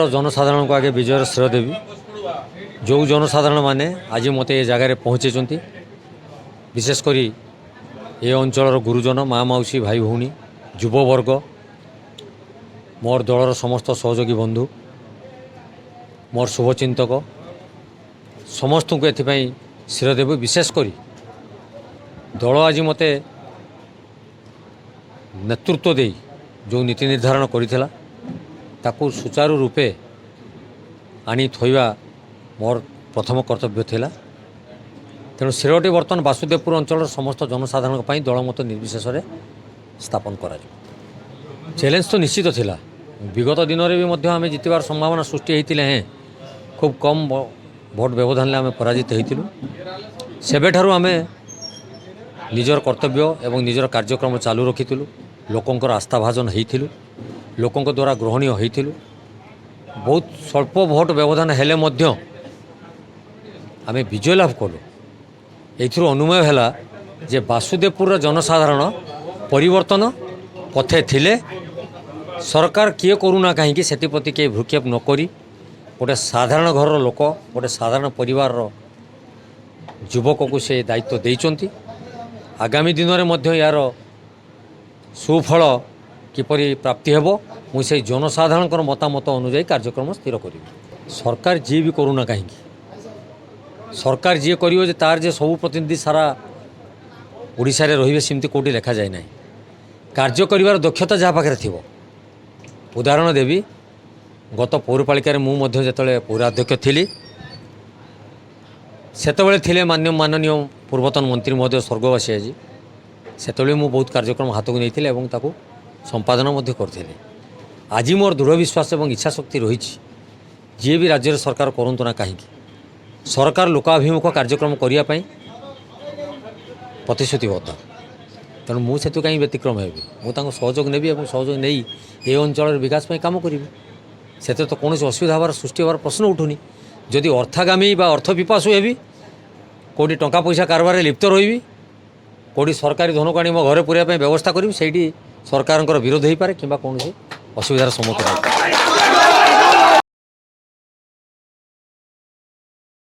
जनसाधारण को आगे विजयर श्रेय देवी। जो जनसाधारण माने आज मत ये जगार पहुँचे विशेषकर ये अंचल गुरुजन माँ मौसी भाई भौणी युववर्ग मोर दलर समस्त सहयोगी बंधु मोर शुभचिंतक समस्त को एपाई श्रेय देवी। विशेषकर दल आज मत नेतृत्व दे जो नीति निर्धारण करिथिला ताकू सुचारू रूपे आनी थोइबा मोर प्रथम कर्तव्य थिला। तेणु श्रेयटी बर्तमान वासुदेवपुर अंचल समस्त जनसाधारण दल मत निर्विशेष स्थापन करा। चैलेंज तो निश्चित थिला। विगत दिन में आम जितबार संभावना सृष्टि होते हैं खूब कम भोट व्यवधान आम पराजित होइतिलु। सेबेठारु आम निजर कर्तव्य एवं निजर कार्यक्रम चालू रखिथिलु। लोकंकर आस्थाभाजन होइथिलु, लोकंक द्वारा ग्रहणीय होइथिलु। बहुत स्वल्प भोट व्यवधान हेले मध्य आमे विजय लाभ कलु। एथिरु अनुमेय हैला जे वासुदेवपुर जनसाधारण परिवर्तन पथे थिले। सरकार किए करूना कहीं सेप्रति किए भ्रूक्षेप नकरी गोटे साधारण घर लोक गोटे साधारण परिवार युवक को से दायित्व देइचंती। आगामी दिन में यार सुफल किपरि प्राप्ति हेबो मुझे जनसाधारण मतामत अनुजाई कार्यक्रम स्थिर करी। सरकार जी भी करूना कहीं सरकार जी कर तार जे सब प्रतिनिधि सारा ओडिशा रे रहिबे सेमती कोटी लेखा जाए ना। कार्य करिवार दक्षता जहाँ पाखे थी। उदाहरण देवी गत पौरपालिका मुझे जो पौराध्यक्ष थी सेतबेले थिले माननीय पूर्वतन मंत्री महोदय स्वर्गवासी आज सेतबेले मु बहुत कार्यक्रम हाथ को नहीं एवं ताकू संपादन करी। आज मोर दृढ़ विश्वास और इच्छा शक्ति रही जी भी राज्य सरकार करूँ ना कहीं सरकार लोकाभिमुख कार्यक्रम करने प्रतिश्रुतिबद्ध। तेणु मुझे कहीं व्यतिक्रम हेबी मुझे सहयोग नेबी और सहयोग नहीं ये अंचल विकास काम करी। से तो कौन असुविधा हबार सृष्टि हबार प्रश्न उठुनी। जदि अर्थागामी बा अर्थ पिपासु हेबी कौटी टंका पैसा कारबार लिप्त रही कौटी सरकारी धन को आनी मो घरे पूरा व्यवस्था करी से सरकार विरोध हो पारे कि कौन असुविधार सम्मुखीन।